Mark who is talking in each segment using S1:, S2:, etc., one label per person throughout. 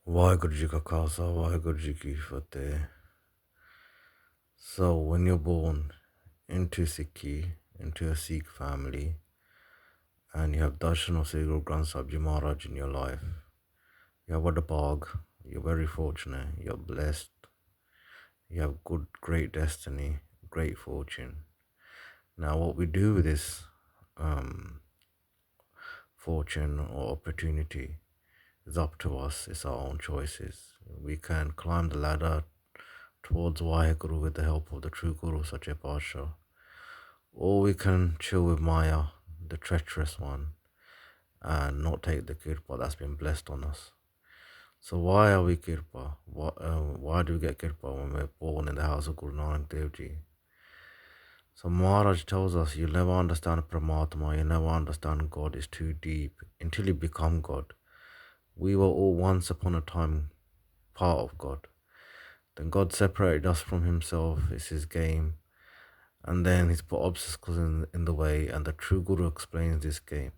S1: Waheguru Ji Ka Khalsa, Waheguru Ji Ki Fateh. So, when you're born into Sikhi, into a Sikh family, and you have Darshan of Sri Guru Granth Sahib Ji Maharaj in your life, you have Vadapag, you're very fortunate, you're blessed, you have good, great destiny, great fortune. Now, what we do with this um, fortune or opportunity is up to us, it's our own choices. We can climb the ladder towards Waheguru with the help of the true Guru Sache Pasha, or we can chill with Maya, the treacherous one, and not take the kirpa that's been blessed on us. So why are we kirpa? Why do we get kirpa when we're born in the house of Guru Nanak Dev Ji? So Maharaj tells us you'll never understand Paramatma, you'll never understand God, is too deep until you become God. We were all once upon a time part of God. Then God separated us from himself, it's his game. And then he's put obstacles in the way, and the true Guru explains this game.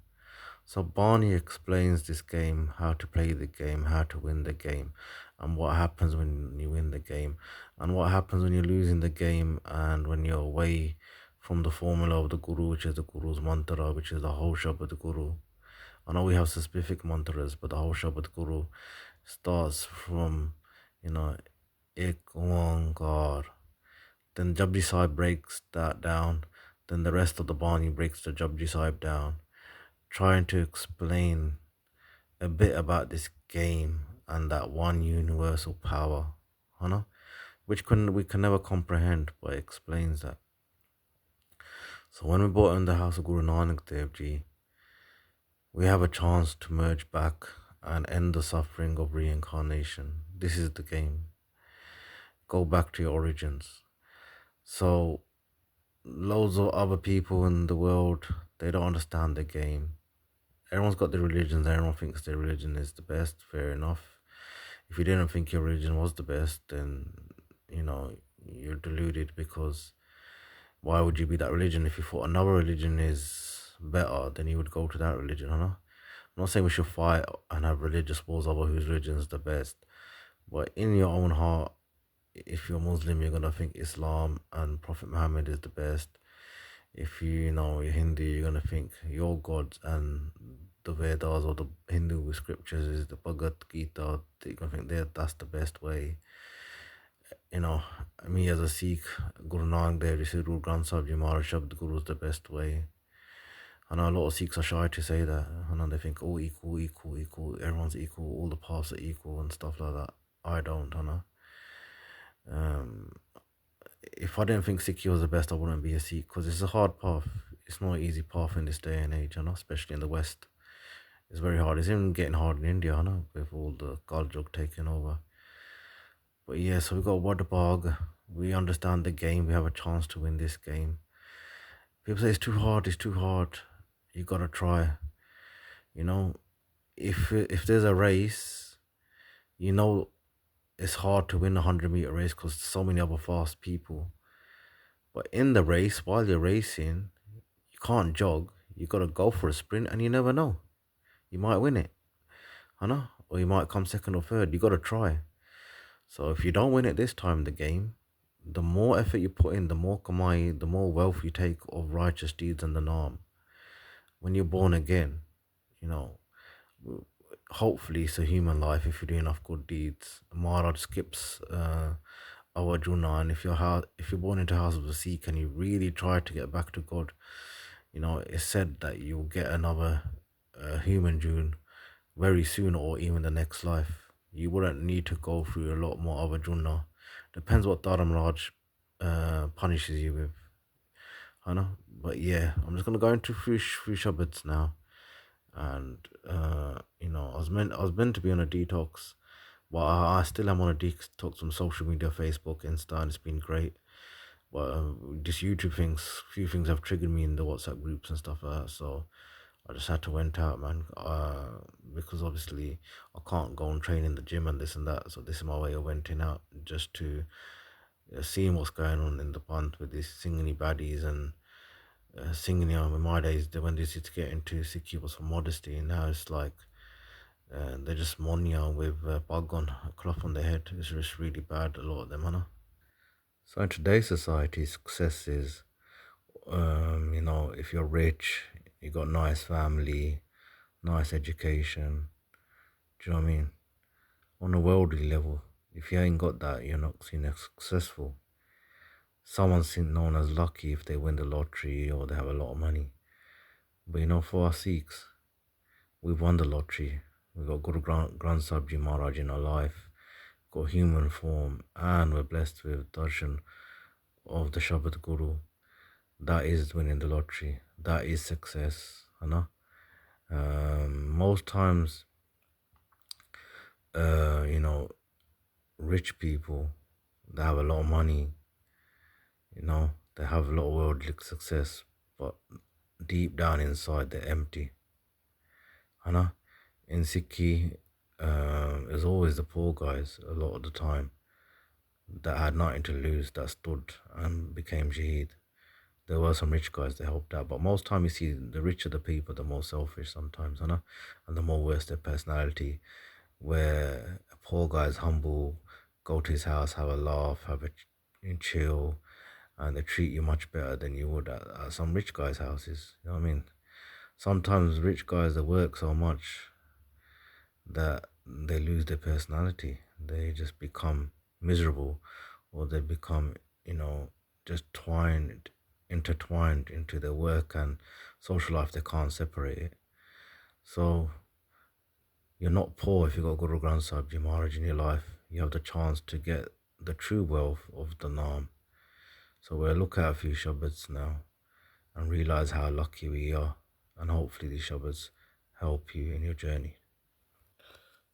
S1: So Barney explains this game, how to play the game, how to win the game, and what happens when you win the game, and what happens when you're losing the game, and when you're away from the formula of the Guru, which is the Guru's mantra, which is the whole Shabad Guru. I know we have specific mantras, but the whole Shabad Guru starts from, Ek Oankar. Then Japji Sahib breaks that down. Then the rest of the Bani breaks the Japji Sahib down, trying to explain a bit about this game and that one universal power, which we can never comprehend, but it explains that. So when we brought in the house of Guru Nanak Dev Ji, we have a chance to merge back and end the suffering of reincarnation. This is the game. Go back to your origins. So loads of other people in the world, they don't understand the game. Everyone's got their religions, everyone thinks their religion is the best, fair enough. If you didn't think your religion was the best, then you're deluded, because why would you be that religion? If you thought another religion is better, then you would go to that religion, I'm not saying we should fight and have religious wars over whose religion is the best, but in your own heart, if you're Muslim, you're gonna think Islam and Prophet Muhammad is the best. If you're Hindu, you're gonna think your gods and the Vedas or the Hindu scriptures is the Bhagavad Gita. You're gonna think that's the best way. Me as a Sikh, Guru Nanak Dev Ji, Guru Granth Sahib Ji Maharaj Shabd Guru is the best way. I know a lot of Sikhs are shy to say that. I know they think, oh, equal, equal, equal, everyone's equal, all the paths are equal and stuff like that. I don't, Um, if I didn't think Sikhi was the best, I wouldn't be a Sikh, because it's a hard path. It's not an easy path in this day and age, especially in the West. It's very hard. It's even getting hard in India, with all the Kaljug taking over. But yeah, so we got Wadabag. We understand the game. We have a chance to win this game. People say it's too hard. It's too hard. You gotta try. If there's a race, it's hard to win a 100-meter race because so many other fast people. But in the race, while you're racing, you can't jog. You gotta go for a sprint, and you never know. You might win it, or you might come second or third. You gotta try. So if you don't win it this time, the game, the more effort you put in, the more kamai, the more wealth you take of righteous deeds and the naam. When you're born again, you know, hopefully it's a human life if you do enough good deeds. Maharaj skips our Juna, and if you're born into house of the Sikh and you really try to get back to God, it's said that you'll get another human June very soon, or even the next life. You wouldn't need to go through a lot more other Juna. Depends what Dharam Raj punishes you with. But yeah, I'm just gonna go into few Shabbads now. And I was meant to be on a detox, but I still am on a detox from social media, Facebook, Insta, and it's been great. But this YouTube things, few things have triggered me in the WhatsApp groups and stuff like that. So I just had to went out, man. Because obviously I can't go and train in the gym and this and that. So this is my way of venting out, just to seeing what's going on in the pond with these singing baddies and singing. In my days, when they used to get into Sikhi was for modesty, and now it's like And they're just monia with pug on, a cloth on their head. It's just really bad, a lot of them, huh? So in today's society, success is, if you're rich, you got nice family, nice education. Do you know what I mean? On a worldly level, if you ain't got that, you're not seen as successful. Someone's seen known as lucky if they win the lottery or they have a lot of money. But for our Sikhs, we've won the lottery. We got Guru Granth Sahib Ji Maharaj in our life, got human form, and we're blessed with darshan of the Shabad Guru. That is winning the lottery. That is success. Most times, rich people, they have a lot of money, they have a lot of worldly success, but deep down inside, they're empty. In Sikhi, it's always the poor guys a lot of the time that had nothing to lose that stood and became Shaheed. There were some rich guys that helped out, but most time you see the richer the people, the more selfish sometimes, and the more worse their personality. Where a poor guy's humble, go to his house, have a laugh, chill, and they treat you much better than you would at some rich guys' houses. You know what I mean? Sometimes rich guys they work so much that they lose their personality. They just become miserable, or they become, just intertwined into their work and social life. They can't separate it. So you're not poor if you got Guru Granth Sahib Ji Maharaj in your life. You have the chance to get the true wealth of the Naam. So we'll look at a few Shabads now and realize how lucky we are, and hopefully these Shabads help you in your journey.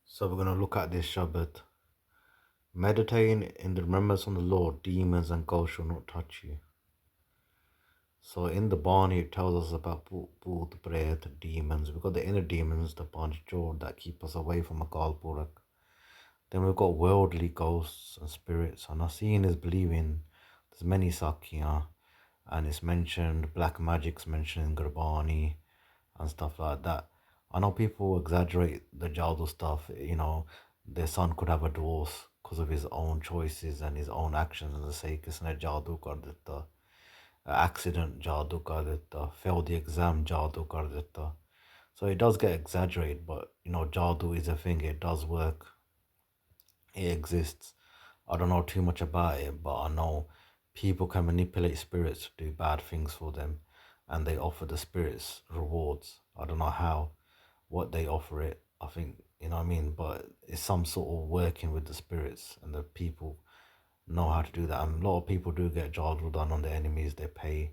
S1: So we're going to look at this Shabad. Meditating in the remembrance on the Lord, demons and ghosts shall not touch you. So in the Bani, it tells us about Bhoot, Pret, demons. We've got the inner demons, the Panchjor, that keep us away from Akal Purakh. Then we've got worldly ghosts and spirits. And seeing is believing. There's many Sakya, and it's mentioned, black magic's mentioned in Gurbani and stuff like that. I know people exaggerate the Jadoo stuff, their son could have a divorce because of his own choices and his own actions, and they say kisne Jadoo kar ditta, accident Jadoo kar ditta, failed the exam Jadoo kar ditta. So it does get exaggerated, but Jadoo is a thing, it does work, it exists. I don't know too much about it, but I know people can manipulate spirits to do bad things for them, and they offer the spirits rewards. I don't know how, what they offer it. I think, but it's some sort of working with the spirits, and the people know how to do that. And a lot of people do get Jadoo done on their enemies. They pay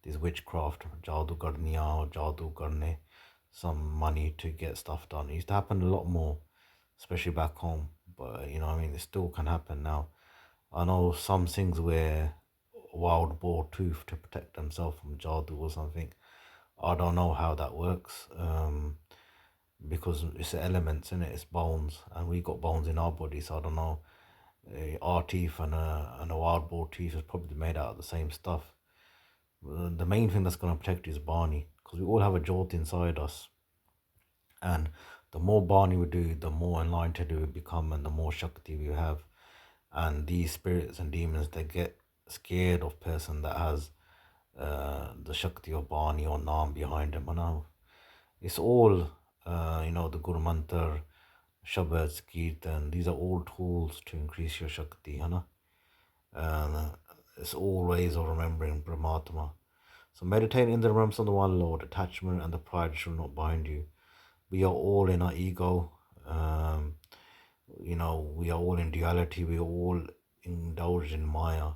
S1: these witchcraft, Jadoo Garniya or Jadoo Garne, some money to get stuff done. It used to happen a lot more, especially back home. But it still can happen now. I know some things where wild boar tooth to protect themselves from Jadoo or something. I don't know how that works. Because it's elements in it, it's bones, and we got bones in our body, so I don't know. Our teeth and a wild boar teeth is probably made out of the same stuff. The main thing that's going to protect you is Bani, because we all have a Jyot inside us, and the more Bani we do, the more enlightened we become, and the more Shakti we have. And these spirits and demons, they get scared of person that has the Shakti of Bani or Naam behind them. It's all, the Guru Mantra, Shabads, Kirtan, these are all tools to increase your Shakti. And it's all ways of remembering Brahmatma. So meditate in the remembrance of the one Lord. Attachment and the pride shall not bind you. We are all in our ego. We are all in duality. We are all indulged in Maya.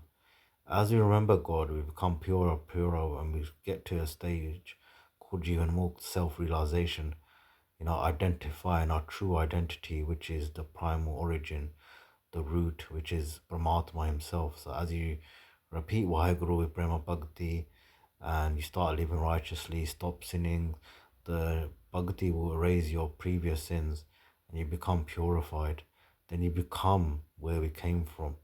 S1: As we remember God, we become purer, and we get to a stage called Jivan Mukt, self-realization, identifying our true identity, which is the primal origin, the root, which is Brahmatma himself. So as you repeat Vaheguru with Prema Bhakti, and you start living righteously, stop sinning, the Bhakti will erase your previous sins, and you become purified. Then you become where we came from,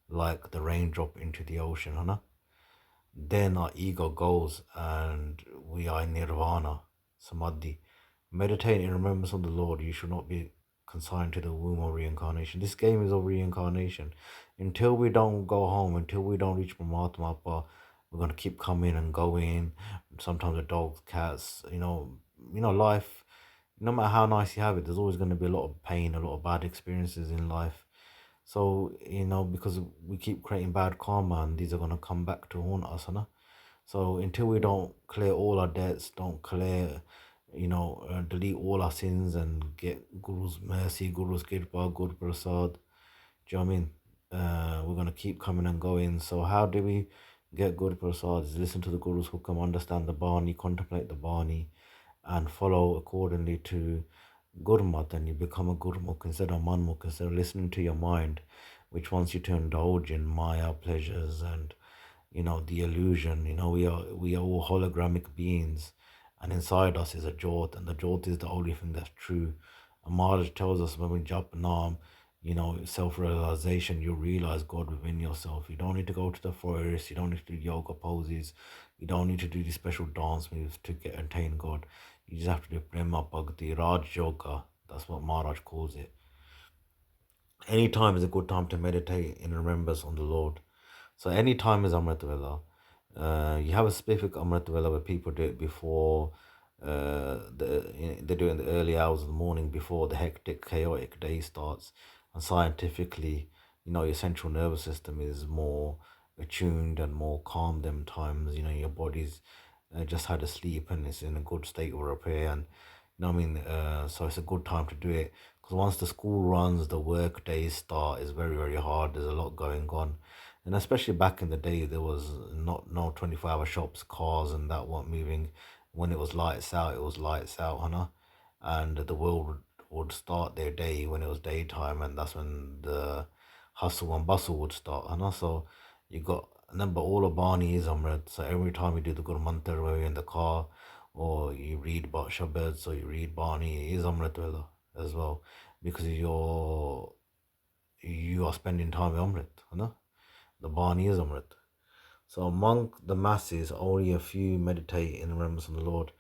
S1: like the raindrop into the ocean. Then our ego goes, and we are in nirvana, samadhi. Meditate in remembrance of the Lord. You should not be consigned to the womb of reincarnation. This game is of reincarnation. Until we don't go home, until we don't reach Paramatma Appa, we're gonna keep coming and going. Sometimes the dogs, cats, life. No matter how nice you have it, there's always gonna be a lot of pain, a lot of bad experiences in life. So because we keep creating bad karma, and these are gonna come back to haunt us, huh? So until we don't clear all our debts, don't clear, delete all our sins and get Guru's mercy, Guru's kirpa, Guru Prasad, do you know what I mean? We're going to keep coming and going. So how do we get Guru Prasad? Is listen to the Guru's hukam, understand the Bani, contemplate the Bani, and follow accordingly to Gurmat, and you become a Gurmukh instead of Manmukh, instead of listening to your mind, which wants you to indulge in Maya pleasures and the illusion. We are all hologramic beings, and inside us is a jot, and the jot is the only thing that's true. And Maharaj tells us when we jump Nam, self-realization, you realize God within yourself. You don't need to go to the forest, you don't need to do yoga poses, you don't need to do these special dance moves to attain God. You just have to do Prema Bhakti, Raj Yoga. That's what Maharaj calls it. Any time is a good time to meditate in remembrance on the Lord. So any time is Amrit Vela. You have a specific Amrit Vela where people do it before, they do it in the early hours of the morning before the hectic, chaotic day starts. And scientifically, your central nervous system is more attuned and more calm them times. Your body's just had a sleep and it's in a good state of repair. And what I mean? So it's a good time to do it. Because once the school runs, the work days start, is very, very hard. There's a lot going on. And especially back in the day, there was not no 24-hour shops, cars, and that weren't moving. When it was lights out, it was lights out, and the world would start their day when it was daytime, and that's when the hustle and bustle would start, So you got, remember, all of Bani is Amrit. So every time you do the Guru Mantra, whether you're in the car, or you read Shabad, or you read Bani, it is Amrit Vela as well, because you are spending time with Amrit, The Bani is Amrit. So among the masses, only a few meditate in remembrance of the Lord.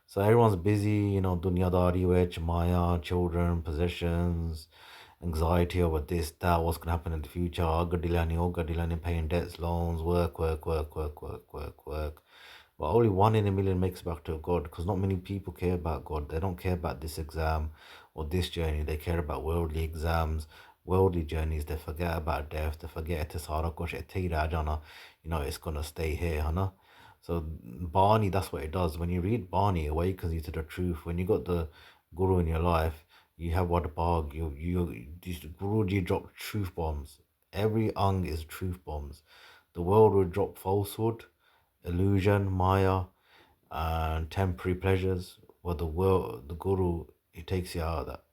S1: So everyone's busy, dunyadari, which Maya, children, possessions, anxiety over this, that, what's gonna happen in the future, Gadilani, paying debts, loans, work. But only one in a million makes it back to God, because not many people care about God. They don't care about this exam or this journey. They care about worldly exams, worldly journeys. They forget about death. They forget it's gonna stay here, So Bani, that's what it does. When you read Bani, it awakens you to the truth. When you got the Guru in your life, you have what bag. These Guruji drop truth bombs. Every ang is truth bombs. The world will drop falsehood, illusion, Maya, and temporary pleasures. But the Guru, he takes you out of that.